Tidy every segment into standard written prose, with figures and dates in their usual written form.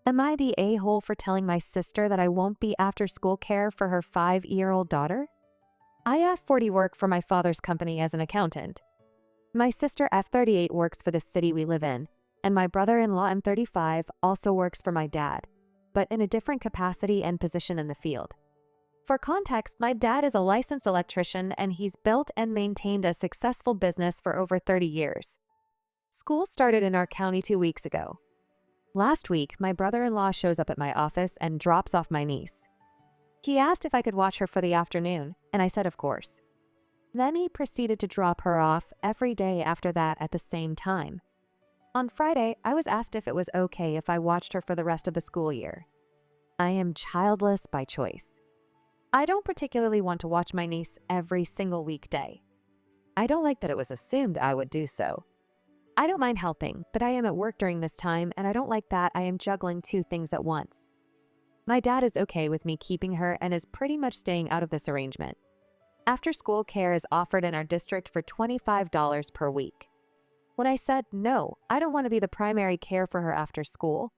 Am I the a-hole for telling my sister that I won't be after-school care for her 5-year-old daughter? I F40 work for my father's company as an accountant. My sister F38 works for the city we live in, and my brother-in-law M35 also works for my dad, but in a different capacity and position in the field. For context, my dad is a licensed electrician and he's built and maintained a successful business for over 30 years. School started in our county 2 weeks ago. Last week, my brother-in-law shows up at my office and drops off my niece. He asked if I could watch her for the afternoon, and I said of course. Then he proceeded to drop her off every day after that at the same time. On Friday, I was asked if it was okay if I watched her for the rest of the school year. I am childless by choice. I don't particularly want to watch my niece every single weekday. I don't like that it was assumed I would do so. I don't mind helping, but I am at work during this time and I don't like that I am juggling 2 things at once. My dad is okay with me keeping her and is pretty much staying out of this arrangement. After-school care is offered in our district for $25 per week. When I said, no, I don't want to be the primary care for her after school,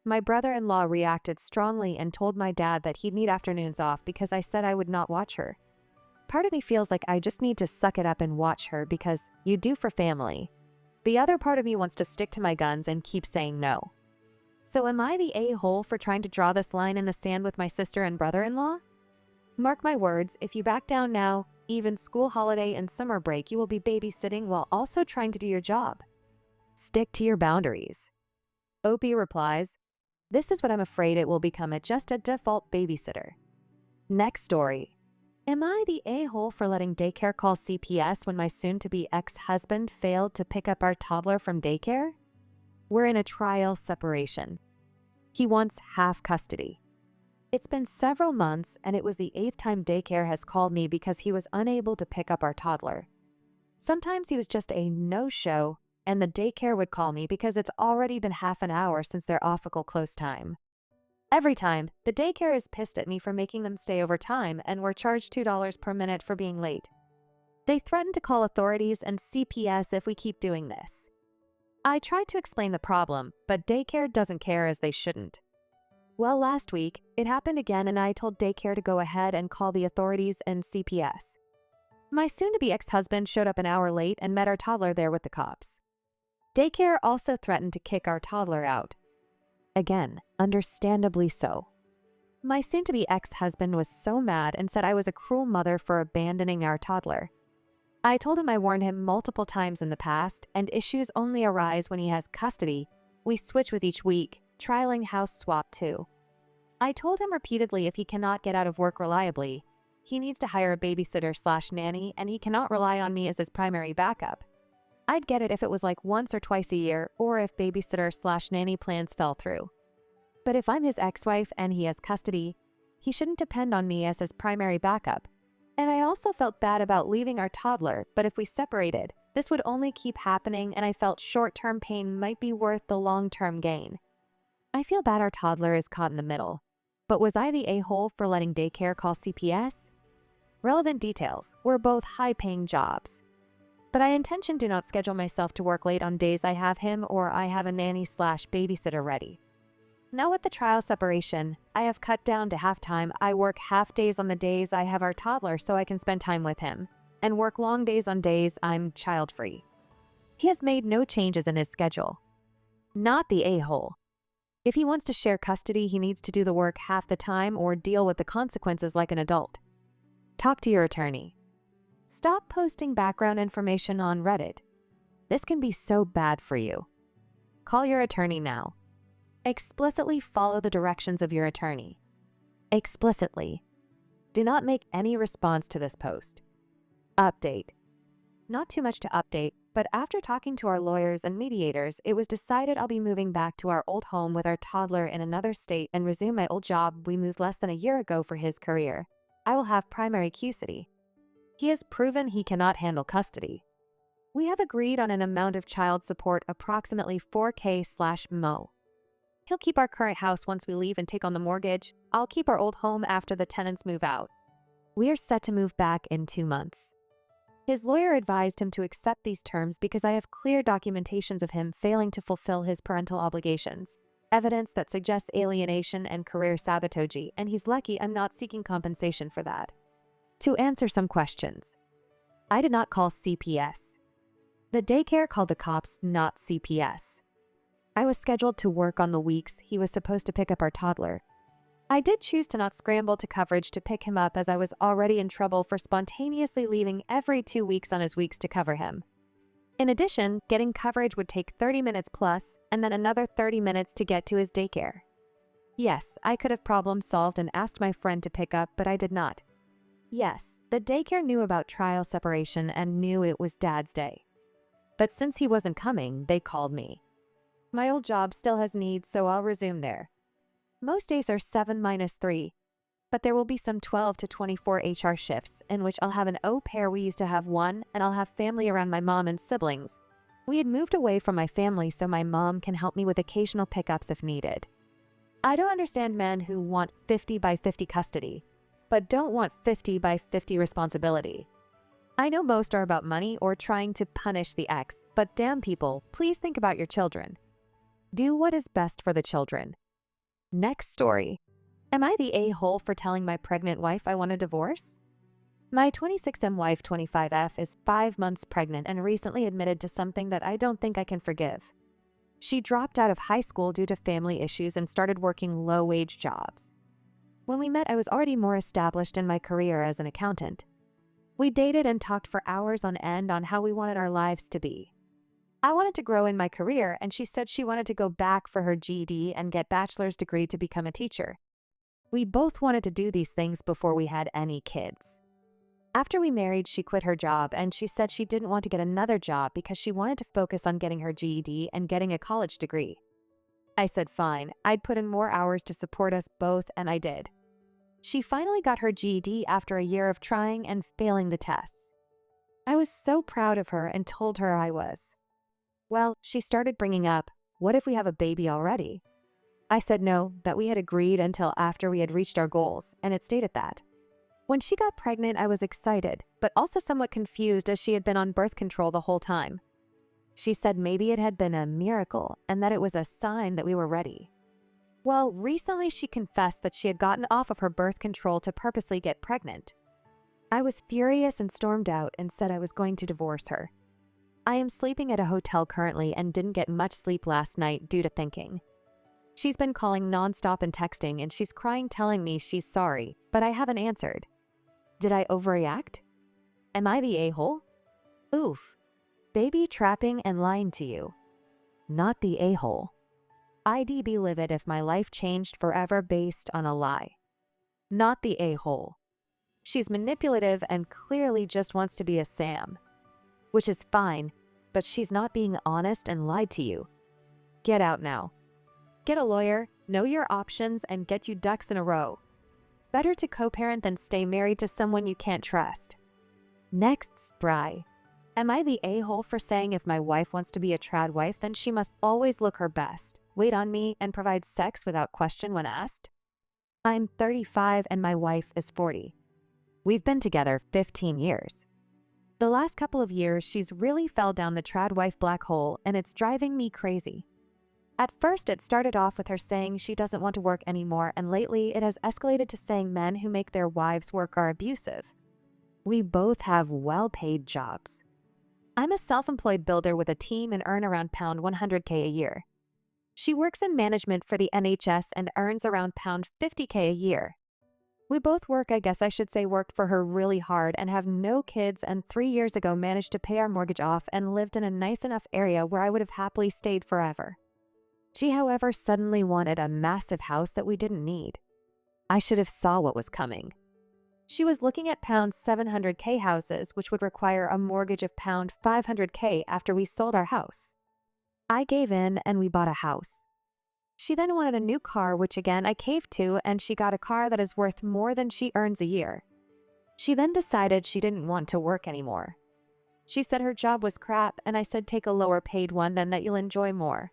my brother-in-law reacted strongly and told my dad that he'd need afternoons off because I said I would not watch her. Part of me feels like I just need to suck it up and watch her because you do for family. The other part of me wants to stick to my guns and keep saying no. So am I the a-hole for trying to draw this line in the sand with my sister and brother-in-law? Mark my words, if you back down now, even school holiday and summer break, you will be babysitting while also trying to do your job. Stick to your boundaries. Opie replies, this is what I'm afraid it will become, just a default babysitter. Next story. Am I the a-hole for letting daycare call CPS when my soon-to-be ex-husband failed to pick up our toddler from daycare? We're in a trial separation. He wants half custody. It's been several months and it was the 8th time daycare has called me because he was unable to pick up our toddler. Sometimes he was just a no-show and the daycare would call me because it's already been half an hour since their official close time. Every time, the daycare is pissed at me for making them stay over time and we're charged $2 per minute for being late. They threaten to call authorities and CPS if we keep doing this. I tried to explain the problem, but daycare doesn't care as they shouldn't. Well, last week, it happened again and I told daycare to go ahead and call the authorities and CPS. My soon-to-be ex-husband showed up an hour late and met our toddler there with the cops. Daycare also threatened to kick our toddler out. Again, understandably so. My soon-to-be ex-husband was so mad and said I was a cruel mother for abandoning our toddler. I told him I warned him multiple times in the past, and issues only arise when he has custody. We switch with each week, trialing house swap too. I told him repeatedly if he cannot get out of work reliably, he needs to hire a babysitter/nanny and he cannot rely on me as his primary backup. I'd get it if it was like once or twice a year or if babysitter/nanny plans fell through. But if I'm his ex-wife and he has custody, he shouldn't depend on me as his primary backup. And I also felt bad about leaving our toddler, but if we separated, this would only keep happening and I felt short-term pain might be worth the long-term gain. I feel bad our toddler is caught in the middle. But was I the a-hole for letting daycare call CPS? Relevant details, we're both high-paying jobs. But I do not schedule myself to work late on days I have him or I have a nanny/babysitter ready. Now with the trial separation, I have cut down to half-time. I work half days on the days I have our toddler so I can spend time with him, and work long days on days I'm child-free. He has made no changes in his schedule. Not the a-hole. If he wants to share custody, he needs to do the work half the time or deal with the consequences like an adult. Talk to your attorney. Stop posting background information on Reddit. This can be so bad for you. Call your attorney now. Explicitly follow the directions of your attorney. Explicitly. Do not make any response to this post. Update. Not too much to update, but after talking to our lawyers and mediators, it was decided I'll be moving back to our old home with our toddler in another state and resume my old job we moved less than a year ago for his career. I will have primary custody. He has proven he cannot handle custody. We have agreed on an amount of child support approximately $4,000/mo. He'll keep our current house once we leave and take on the mortgage. I'll keep our old home after the tenants move out. We are set to move back in 2 months. His lawyer advised him to accept these terms because I have clear documentations of him failing to fulfill his parental obligations. evidence that suggests alienation and career sabotage, and he's lucky I'm not seeking compensation for that. To answer some questions. I did not call CPS. The daycare called the cops, not CPS. I was scheduled to work on the weeks he was supposed to pick up our toddler. I did choose to not scramble to coverage to pick him up as I was already in trouble for spontaneously leaving every 2 weeks on his weeks to cover him. In addition, getting coverage would take 30 minutes plus, and then another 30 minutes to get to his daycare. Yes, I could have problem solved and asked my friend to pick up, but I did not. Yes, the daycare knew about trial separation and knew it was Dad's day. But since he wasn't coming, they called me. My old job still has needs, so I'll resume there. Most days are 7-3, but there will be some 12 to 24 HR shifts in which I'll have an au pair. We used to have one, and I'll have family around my mom and siblings. We had moved away from my family so my mom can help me with occasional pickups if needed. I don't understand men who want 50-50 custody, but don't want 50-50 responsibility. I know most are about money or trying to punish the ex, but damn people, please think about your children. Do what is best for the children. Next story. Am I the a-hole for telling my pregnant wife I want a divorce? My 26M wife, 25F, is 5 months pregnant and recently admitted to something that I don't think I can forgive. She dropped out of high school due to family issues and started working low-wage jobs. When we met, I was already more established in my career as an accountant. We dated and talked for hours on end on how we wanted our lives to be. I wanted to grow in my career, and she said she wanted to go back for her GED and get bachelor's degree to become a teacher. We both wanted to do these things before we had any kids. After we married, she quit her job, and she said she didn't want to get another job because she wanted to focus on getting her GED and getting a college degree. I said fine, I'd put in more hours to support us both, and I did. She finally got her GED after a year of trying and failing the tests. I was so proud of her and told her I was. Well, she started bringing up, what if we have a baby already? I said no, that we had agreed until after we had reached our goals, and it stayed at that. When she got pregnant, I was excited, but also somewhat confused as she had been on birth control the whole time. She said maybe it had been a miracle and that it was a sign that we were ready. Well, recently she confessed that she had gotten off of her birth control to purposely get pregnant. I was furious and stormed out and said I was going to divorce her. I am sleeping at a hotel currently and didn't get much sleep last night due to thinking. She's been calling nonstop and texting, and she's crying telling me she's sorry, but I haven't answered. Did I overreact? Am I the a-hole? Oof. Baby trapping and lying to you. Not the a-hole. I'd be livid if my life changed forever based on a lie. Not the a-hole. She's manipulative and clearly just wants to be a Sam. Which is fine, but she's not being honest and lied to you. Get out now. Get a lawyer, know your options, and get you ducks in a row. Better to co-parent than stay married to someone you can't trust. Next, Spry. Am I the a-hole for saying if my wife wants to be a trad wife, then she must always look her best, wait on me, and provide sex without question when asked? I'm 35 and my wife is 40. We've been together 15 years. The last couple of years, she's really fell down the trad wife black hole, and it's driving me crazy. At first, it started off with her saying she doesn't want to work anymore, and lately it has escalated to saying men who make their wives work are abusive. We both have well-paid jobs. I'm a self-employed builder with a team and earn around £100K a year. She works in management for the NHS and earns around £50K a year. We both work, I guess I should say worked for her really hard, and have no kids, and 3 years ago managed to pay our mortgage off and lived in a nice enough area where I would have happily stayed forever. She, however, suddenly wanted a massive house that we didn't need. I should have saw what was coming. She was looking at £700K houses, which would require a mortgage of £500K after we sold our house. I gave in and we bought a house. She then wanted a new car, which again I caved to, and she got a car that is worth more than she earns a year. She then decided she didn't want to work anymore. She said her job was crap, and I said take a lower paid one, then that you'll enjoy more.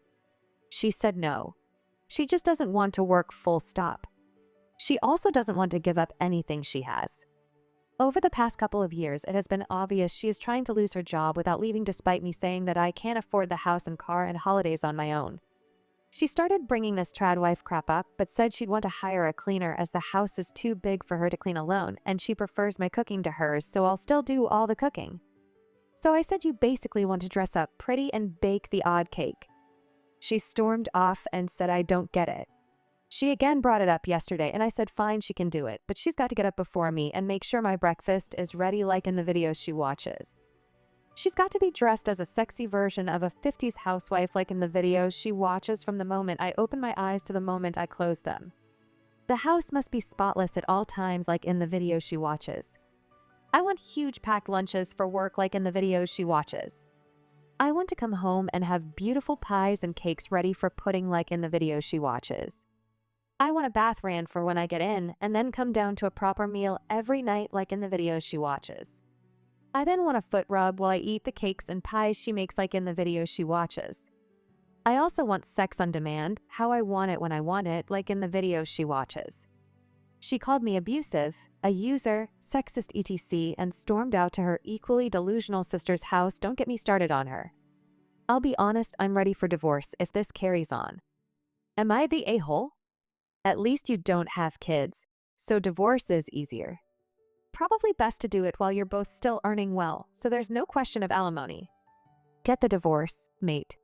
She said no. She just doesn't want to work full stop. She also doesn't want to give up anything she has. Over the past couple of years, it has been obvious she is trying to lose her job without leaving, despite me saying that I can't afford the house and car and holidays on my own. She started bringing this trad wife crap up, but said she'd want to hire a cleaner as the house is too big for her to clean alone, and she prefers my cooking to hers, so I'll still do all the cooking. So I said you basically want to dress up pretty and bake the odd cake. She stormed off and said I don't get it. She again brought it up yesterday, and I said fine, she can do it, but she's got to get up before me and make sure my breakfast is ready like in the videos she watches. She's got to be dressed as a sexy version of a 50s housewife like in the videos she watches from the moment I open my eyes to the moment I close them. The house must be spotless at all times like in the videos she watches. I want huge packed lunches for work like in the videos she watches. I want to come home and have beautiful pies and cakes ready for pudding like in the videos she watches. I want a bath ran for when I get in and then come down to a proper meal every night like in the videos she watches. I then want a foot rub while I eat the cakes and pies she makes like in the videos she watches. I also want sex on demand, how I want it when I want it, like in the videos she watches. She called me abusive, a user, sexist etc. and stormed out to her equally delusional sister's house. Don't get me started on her. I'll be honest, I'm ready for divorce if this carries on. Am I the a-hole? At least you don't have kids, so divorce is easier. Probably best to do it while you're both still earning well, so there's no question of alimony. Get the divorce, mate.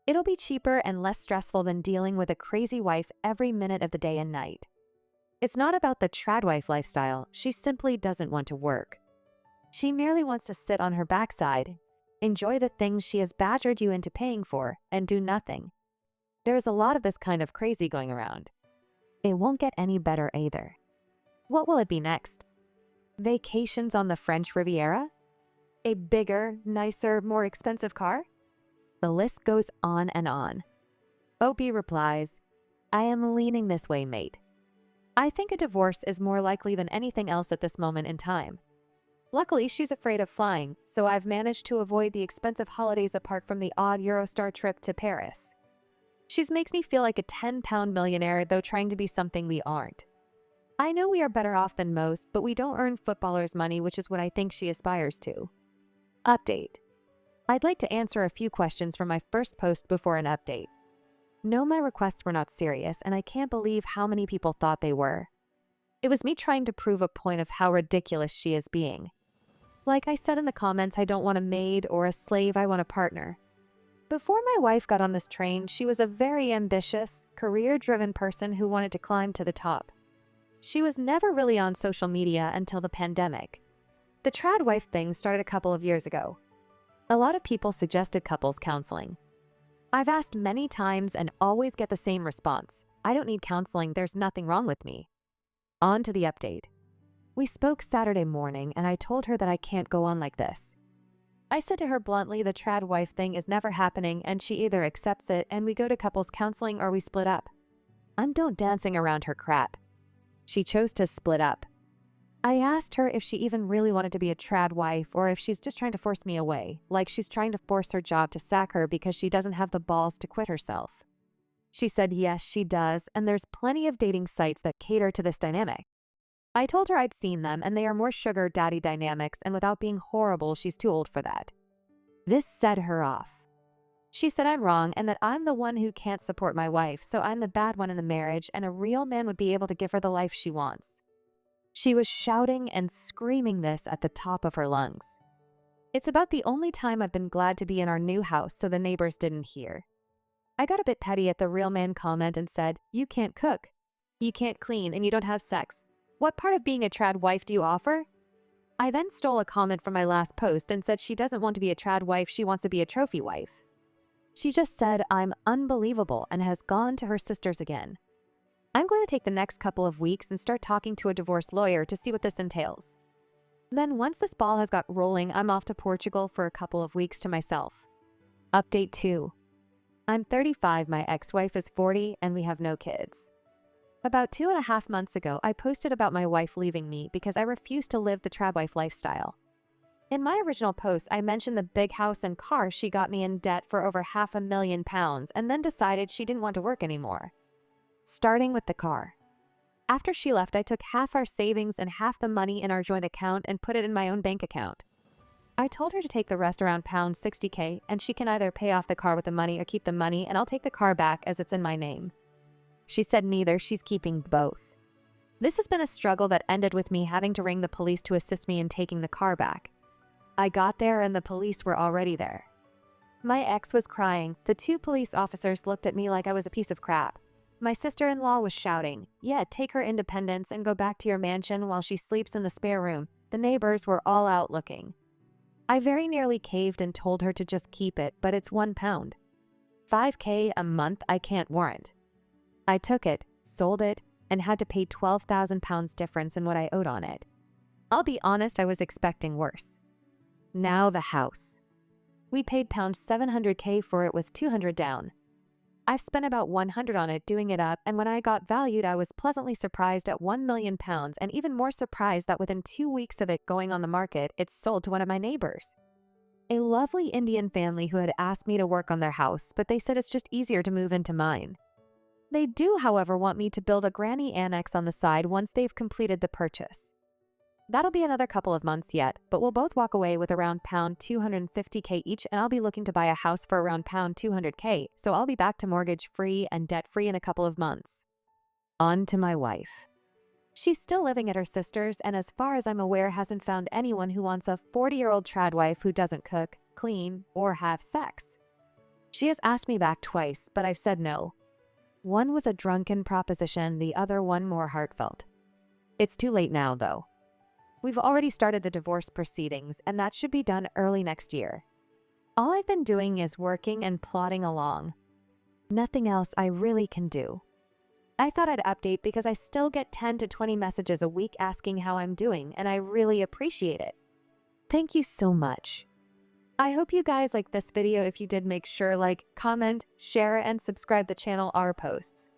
It'll be cheaper and less stressful than dealing with a crazy wife every minute of the day and night. It's not about the tradwife lifestyle, she simply doesn't want to work. She merely wants to sit on her backside, enjoy the things she has badgered you into paying for, and do nothing. There is a lot of this kind of crazy going around. It won't get any better either. What will it be next? Vacations on the French Riviera? A bigger, nicer, more expensive car? The list goes on and on. Opie replies, I am leaning this way, mate. I think a divorce is more likely than anything else at this moment in time. Luckily, she's afraid of flying, so I've managed to avoid the expensive holidays apart from the odd Eurostar trip to Paris. She makes me feel like a 10-pound millionaire, though trying to be something we aren't. I know we are better off than most, but we don't earn footballers' money, which is what I think she aspires to. Update. I'd like to answer a few questions from my first post before an update. No, my requests were not serious, and I can't believe how many people thought they were. It was me trying to prove a point of how ridiculous she is being. Like I said in the comments, I don't want a maid or a slave, I want a partner. Before my wife got on this train, she was a very ambitious, career-driven person who wanted to climb to the top. She was never really on social media until the pandemic. The trad wife thing started a couple of years ago. A lot of people suggested couples counseling. I've asked many times and always get the same response. I don't need counseling, there's nothing wrong with me. On to the update. We spoke Saturday morning and I told her that I can't go on like this. I said to her bluntly the trad wife thing is never happening and she either accepts it and we go to couples counseling or we split up. I'm don't dancing around her crap. She chose to split up. I asked her if she even really wanted to be a trad wife or if she's just trying to force me away, like she's trying to force her job to sack her because she doesn't have the balls to quit herself. She said yes, she does, and there's plenty of dating sites that cater to this dynamic. I told her I'd seen them and they are more sugar daddy dynamics, and without being horrible, she's too old for that. This set her off. She said I'm wrong and that I'm the one who can't support my wife, so I'm the bad one in the marriage and a real man would be able to give her the life she wants. She was shouting and screaming this at the top of her lungs. It's about the only time I've been glad to be in our new house so the neighbors didn't hear. I got a bit petty at the real man comment and said, you can't cook, you can't clean, and you don't have sex. What part of being a trad wife do you offer? I then stole a comment from my last post and said she doesn't want to be a trad wife, she wants to be a trophy wife. She just said I'm unbelievable and has gone to her sisters again. I'm going to take the next couple of weeks and start talking to a divorce lawyer to see what this entails. Then once this ball has got rolling, I'm off to Portugal for a couple of weeks to myself. Update 2. I'm 35, my ex-wife is 40, and we have no kids. About 2.5 months ago, I posted about my wife leaving me because I refused to live the tradwife lifestyle. In my original post, I mentioned the big house and car she got me in debt for over £500,000 and then decided she didn't want to work anymore. Starting with the car. After she left, I took half our savings and half the money in our joint account and put it in my own bank account. I told her to take the rest around pound 60K and she can either pay off the car with the money or keep the money and I'll take the car back as it's in my name. She said neither, she's keeping both. This has been a struggle that ended with me having to ring the police to assist me in taking the car back. I got there and the police were already there. My ex was crying. The two police officers looked at me like I was a piece of crap. My sister-in-law was shouting, "Yeah, take her independence and go back to your mansion while she sleeps in the spare room." The neighbors were all out looking. I very nearly caved and told her to just keep it, but it's £1. 5K a month I can't warrant. I took it, sold it, and had to pay £12,000 difference in what I owed on it. I'll be honest, I was expecting worse. Now the house. We paid £700K for it with 200 down. I've spent about 100 on it doing it up, and when I got valued I was pleasantly surprised at £1 million and even more surprised that within 2 weeks of it going on the market, it's sold to one of my neighbors. A lovely Indian family who had asked me to work on their house, but they said it's just easier to move into mine. They do, however, want me to build a granny annex on the side once they've completed the purchase. That'll be another couple of months yet, but we'll both walk away with around £250K each, and I'll be looking to buy a house for around £200K, so I'll be back to mortgage-free and debt-free in a couple of months. On to my wife. She's still living at her sister's, and as far as I'm aware hasn't found anyone who wants a 40-year-old trad wife who doesn't cook, clean, or have sex. She has asked me back twice, but I've said no. One was a drunken proposition, the other one more heartfelt. It's too late now, though. We've already started the divorce proceedings, and that should be done early next year. All I've been doing is working and plodding along. Nothing else I really can do. I thought I'd update because I still get 10 to 20 messages a week asking how I'm doing, and I really appreciate it. Thank you so much. I hope you guys like this video. If you did, make sure like, comment, share, and subscribe the channel our posts.